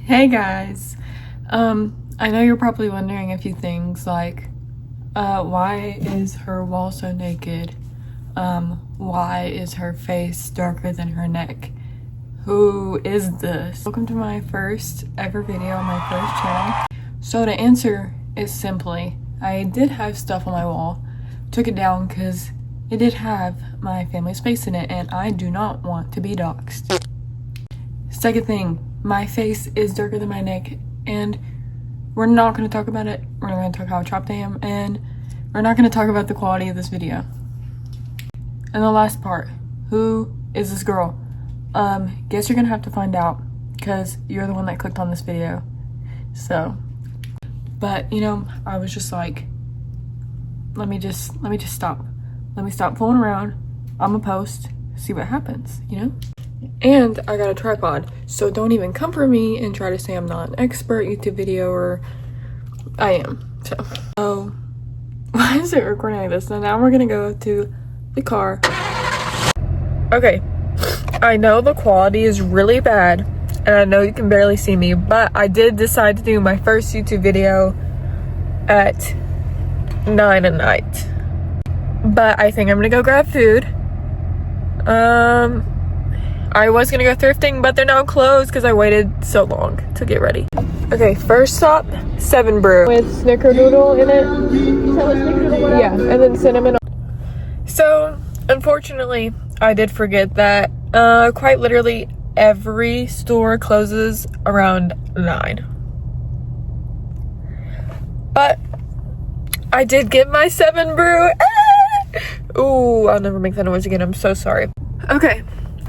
Hey guys, I know you're probably wondering a few things like, why is her wall so naked? Why is her face darker than her neck? Who is this? Welcome to my first ever video on my first channel. So the answer is simply, I did have stuff on my wall, took it down because it did have my family's face in it and I do not want to be doxxed. Second thing, my face is darker than my neck and we're not going to talk about it. We're not going to talk how chopped I am and we're not going to talk about the quality of this video. And the last part, who is this girl? Guess you're going to have to find out because you're the one that clicked on this video. So, but you know, I was just like, let me just stop. Let me stop fooling around. I'm gonna post, see what happens, you know? And I got a tripod, so don't even come for me and try to say I'm not an expert YouTube videoer. I am. So why is it recording like this? So now we're gonna go to the car. Okay, I know the quality is really bad and I know you can barely see me, but I did decide to do my first YouTube video at 9 at night. But I think I'm gonna go grab food. I was gonna go thrifting, but they're now closed because I waited so long to get ready. Okay, first stop, 7 Brew with snickerdoodle in it. Yeah, and then cinnamon. So, unfortunately, I did forget that quite literally every store closes around 9. But I did get my 7 Brew. Ooh, I'll never make that noise again. I'm so sorry. Okay,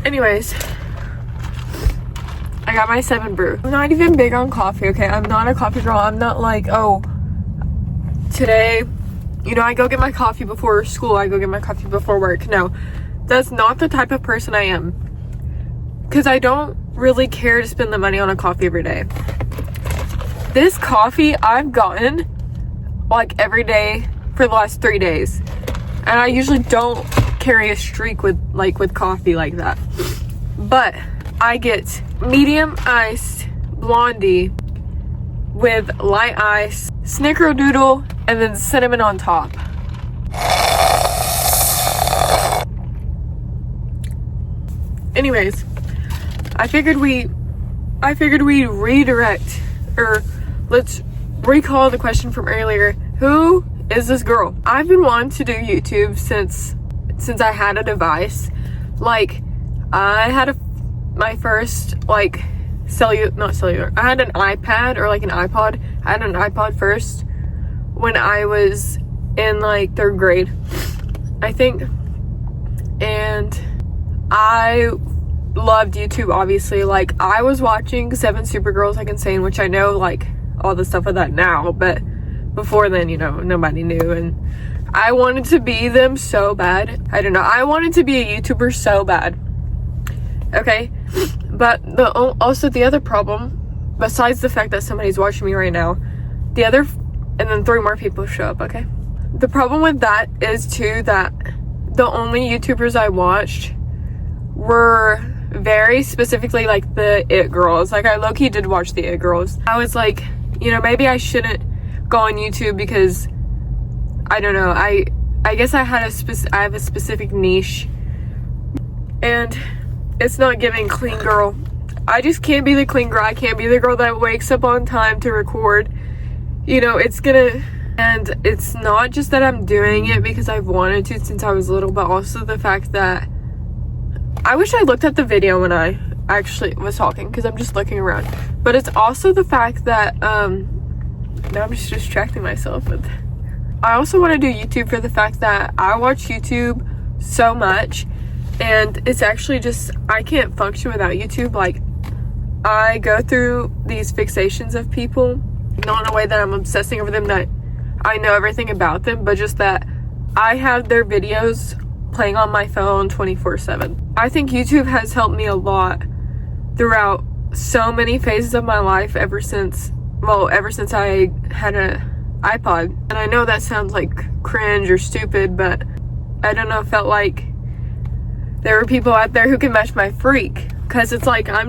anyways, I got my 7 Brew. I'm not even big on coffee, okay? I'm not a coffee girl. I'm not like, oh, today, you know, I go get my coffee before school. I go get my coffee before work. No, that's not the type of person I am. Because I don't really care to spend the money on a coffee every day. This coffee I've gotten like every day for the last 3 days. And I usually don't carry a streak with coffee like that. But I get medium iced blondie with light ice, snickerdoodle, and then cinnamon on top. Anyways, I figured we redirect, or let's recall the question from earlier. Who is this girl? I've been wanting to do YouTube since I had a device. Like, I had my first not cellular. I had an iPad or like an iPod. I had an iPod first when I was in like 3rd grade, I think. And I loved YouTube, obviously. Like, I was watching 7 Supergirls like insane, which I know like all the stuff of that now, but before then, you know, nobody knew, and I wanted to be them so bad. I don't know, I wanted to be a YouTuber so bad. Okay, but also the other problem, besides the fact that somebody's watching me right now, and then 3 more people show up, okay? The problem with that is too that the only YouTubers I watched were very specifically like the It Girls. Like, I low-key did watch the It Girls. I was like, you know, maybe I shouldn't go on YouTube because I don't know, I guess I have a specific niche and it's not giving clean girl. I just can't be the clean girl. I can't be the girl that wakes up on time to record. You know, and it's not just that I'm doing it because I've wanted to since I was little, but also the fact that I wish I looked at the video when I actually was talking because I'm just looking around. But it's also the fact that now I'm just distracting myself with. I also want to do YouTube for the fact that I watch YouTube so much and it's actually just, I can't function without YouTube. Like, I go through these fixations of people, not in a way that I'm obsessing over them, that I know everything about them, but just that I have their videos playing on my phone 24/7. I think YouTube has helped me a lot throughout so many phases of my life ever since I had an iPod. And I know that sounds like cringe or stupid, but I don't know, it felt like there were people out there who could match my freak. because it's like I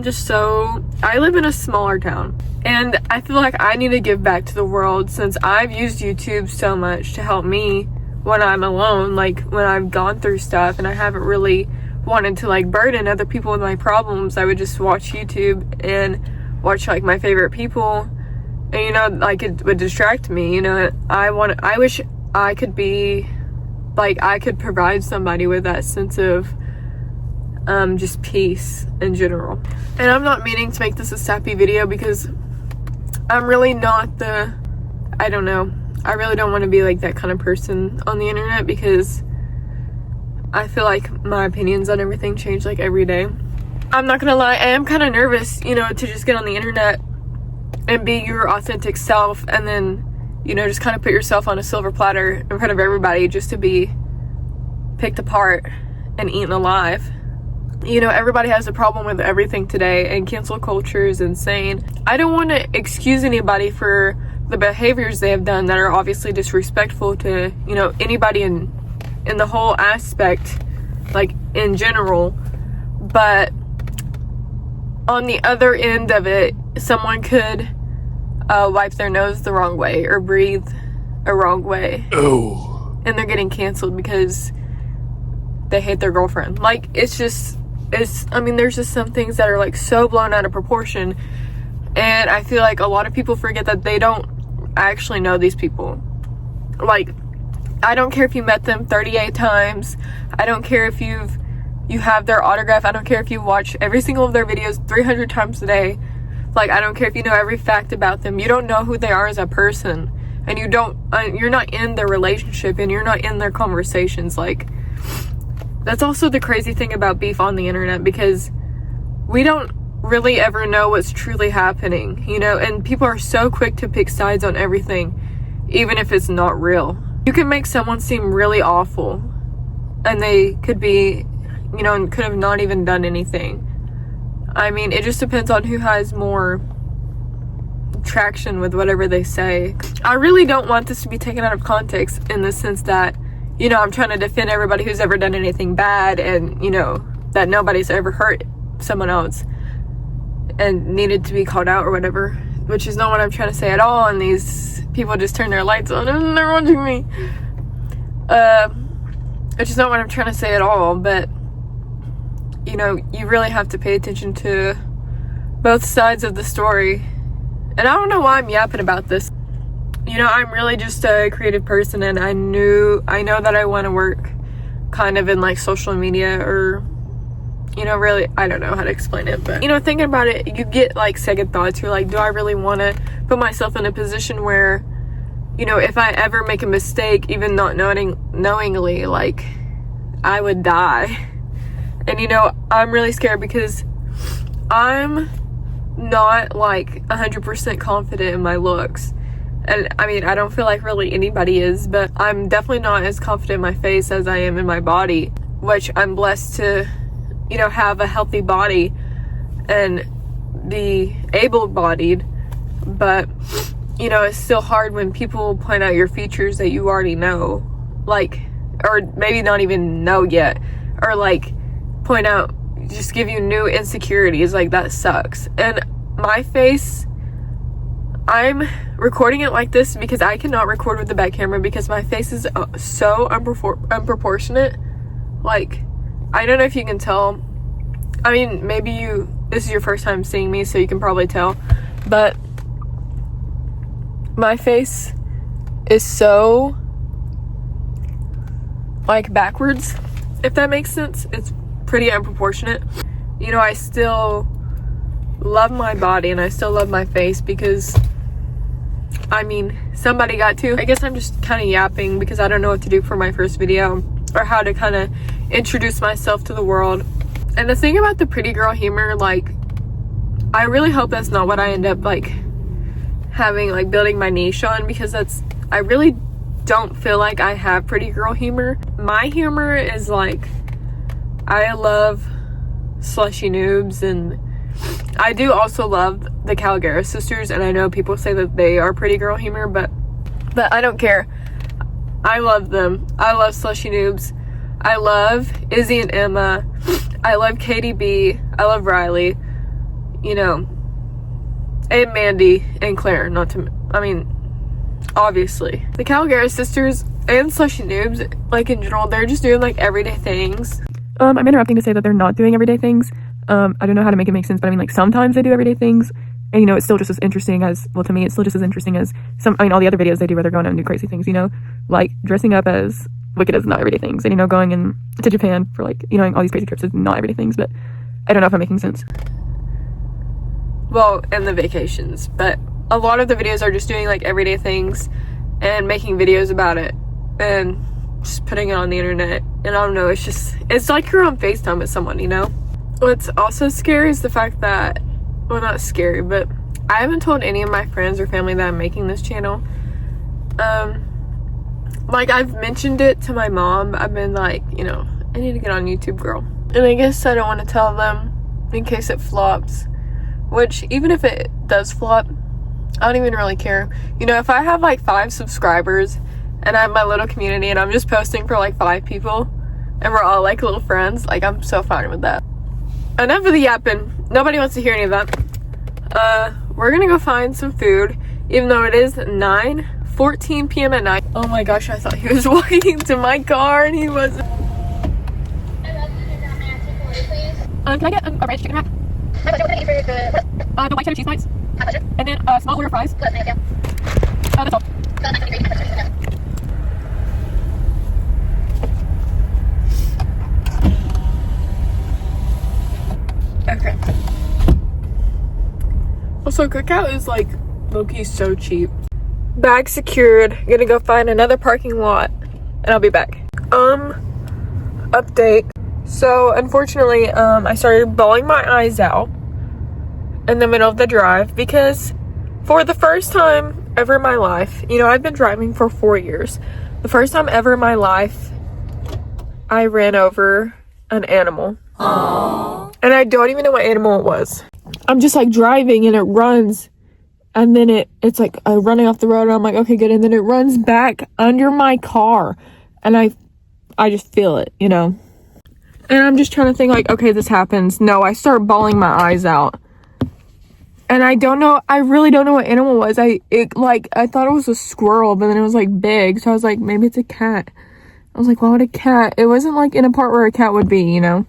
live in a smaller town, and I feel like I need to give back to the world since I've used YouTube so much to help me when I'm alone, like when I've gone through stuff and I haven't really wanted to like burden other people with my problems. I would just watch YouTube and watch like my favorite people, and you know, like it would distract me, you know. I wish I could be like, I could provide somebody with that sense of just peace in general. And I'm not meaning to make this a sappy video because I'm really not I don't know, I really don't want to be like that kind of person on the internet, because I feel like my opinions on everything change like every day. I'm not gonna lie, I am kind of nervous, you know, to just get on the internet and be your authentic self, and then, you know, just kind of put yourself on a silver platter in front of everybody just to be picked apart and eaten alive. You know, everybody has a problem with everything today, and cancel culture is insane. I don't want to excuse anybody for the behaviors they have done that are obviously disrespectful to, you know, anybody in the whole aspect, like in general. But on the other end of it, someone could wipe their nose the wrong way or breathe a wrong way. Oh. And they're getting canceled because they hate their girlfriend. Like, I mean, there's just some things that are like so blown out of proportion. And I feel like a lot of people forget that they don't actually know these people. Like, I don't care if you met them 38 times. I don't care if you have their autograph. I don't care if you watch every single of their videos 300 times a day. Like, I don't care if you know every fact about them. You don't know who they are as a person. And you're not in their relationship, and you're not in their conversations. Like, that's also the crazy thing about beef on the internet, because we don't really ever know what's truly happening, you know, and people are so quick to pick sides on everything, even if it's not real. You can make someone seem really awful, and they could be, you know, and could have not even done anything. I mean, it just depends on who has more traction with whatever they say. I really don't want this to be taken out of context in the sense that, you know, I'm trying to defend everybody who's ever done anything bad, and, you know, that nobody's ever hurt someone else and needed to be called out or whatever, which is not what I'm trying to say at all. And these people just turn their lights on and they're watching me, which is not what I'm trying to say at all. But, you know, you really have to pay attention to both sides of the story. And I don't know why I'm yapping about this. You know, I'm really just a creative person, and I know that I want to work kind of in like social media, or, you know, really, I don't know how to explain it, but, you know, thinking about it, you get like second thoughts. You're like, do I really want to put myself in a position where, you know, if I ever make a mistake, even not knowingly, like, I would die. And, you know, I'm really scared because I'm not like 100% confident in my looks. And I mean, I don't feel like really anybody is, but I'm definitely not as confident in my face as I am in my body, which I'm blessed to, you know, have a healthy body and be able-bodied. But, you know, it's still hard when people point out your features that you already know, like, or maybe not even know yet, or like point out, just give you new insecurities. Like, that sucks. And my face, I'm recording it like this because I cannot record with the back camera because my face is so unproportionate. Like, I don't know if you can tell. I mean, maybe this is your first time seeing me, so you can probably tell, but my face is so like backwards, if that makes sense. It's pretty unproportionate. You know, I still love my body and I still love my face because, I mean, somebody got to. I guess I'm just kind of yapping because I don't know what to do for my first video or how to kind of introduce myself to the world. And the thing about the pretty girl humor, like, I really hope that's not what I end up like having, like, building my niche on, because I really don't feel like I have pretty girl humor. My humor is like, I love Slushy Noobs, and I do also love the Calgara sisters, and I know people say that they are pretty girl humor, but I don't care. I love them. I love Slushy Noobs. I love Izzy and Emma. I love KDB, I love Riley, you know, and Mandy and Claire, obviously. The Calgary sisters and Slushy Noobs, like in general, they're just doing like everyday things. I'm interrupting to say that they're not doing everyday things. I don't know how to make it make sense, but I mean, like, sometimes they do everyday things, and, you know, it's still just as interesting as, well, to me, it's still just as interesting as all the other videos they do where they're going out and do crazy things, you know, like dressing up as Wicked is not everyday things, and, you know, going to Japan for, like, you know, all these crazy trips is not everyday things, but I don't know if I'm making sense. Well, and the vacations, but a lot of the videos are just doing, like, everyday things and making videos about it and just putting it on the internet. And I don't know, it's like you're on FaceTime with someone, you know? What's also scary is the fact that, well, not scary, but I haven't told any of my friends or family that I'm making this channel. Like, I've mentioned it to my mom. I've been like, you know, I need to get on YouTube, girl. And I guess I don't want to tell them in case it flops, which, even if it does flop, I don't even really care. You know, if I have like 5 subscribers and I have my little community and I'm just posting for like 5 people and we're all like little friends, like, I'm so fine with that. Enough of the yapping. Nobody wants to hear any of that. We're gonna go find some food, even though it is 9:14 p.m. at night. Oh my gosh, I thought he was walking to my car and he wasn't. Can I get a ranch chicken wrap? The white cheddar cheese bites. And then a small order of fries. That's all. Okay. Also, Cookout is like low-key so cheap. Bag secured. Gonna go find another parking lot and I'll be back. Update. So unfortunately, I started bawling my eyes out in the middle of the drive because for the first time ever in my life, you know, I've been driving for 4 years. The first time ever in my life, I ran over an animal. Aww. And I don't even know what animal it was. I'm just like driving and it runs, and then it's like running off the road, and I'm like, okay, good. And then it runs back under my car, and I just feel it, you know. And I'm just trying to think, like, okay, this happens. No, I start bawling my eyes out. And I really don't know what animal it was. I thought it was a squirrel, but then it was like big. So I was like, maybe it's a cat. I was like, why would a cat? It wasn't like in a part where a cat would be, you know.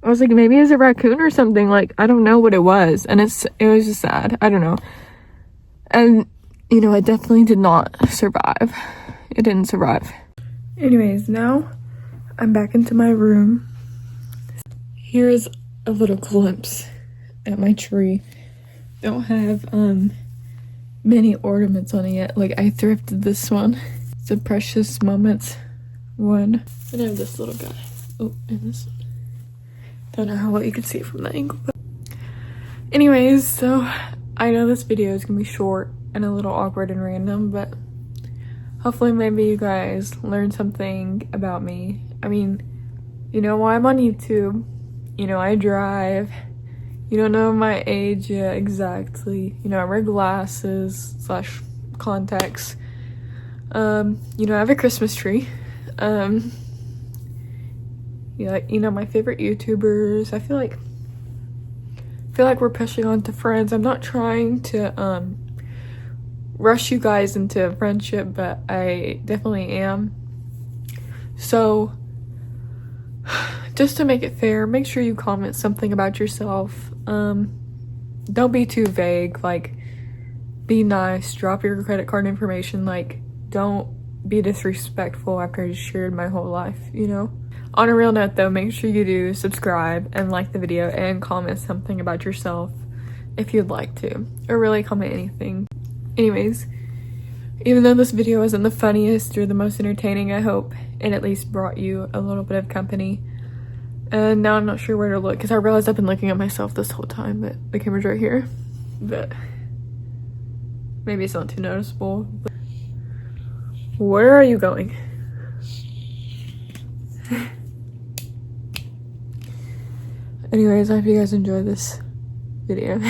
I was like, maybe it's a raccoon or something. Like, I don't know what it was. And it was just sad. I don't know. And, you know, it definitely did not survive. It didn't survive. Anyways, now I'm back into my room. Here's a little glimpse at my tree. Don't have many ornaments on it yet. Like, I thrifted this one. It's a Precious Moments one. And I have this little guy. Oh, and this one. Don't know how well you can see it from the angle, but anyways, so I know this video is gonna be short and a little awkward and random, but hopefully maybe you guys learn something about me. I mean, you know why I'm on YouTube. You know, I drive. You don't know my age yet exactly. You know, I wear glasses / contacts. You know, I have a Christmas tree. Yeah, you know, my favorite YouTubers. I feel like we're pushing on to friends. I'm not trying to rush you guys into a friendship, but I definitely am. So just to make it fair, make sure you comment something about yourself. Don't be too vague. Like, be nice, drop your credit card information. Like, don't be disrespectful after I shared my whole life, you know. On a real note though, make sure you do subscribe and like the video and comment something about yourself if you'd like to, or really comment anything. Anyways, even though this video isn't the funniest or the most entertaining, I hope it at least brought you a little bit of company. And now I'm not sure where to look because I realized I've been looking at myself this whole time, but the camera's right here. But maybe it's not too noticeable. But where are you going? Anyways, I hope you guys enjoy this video.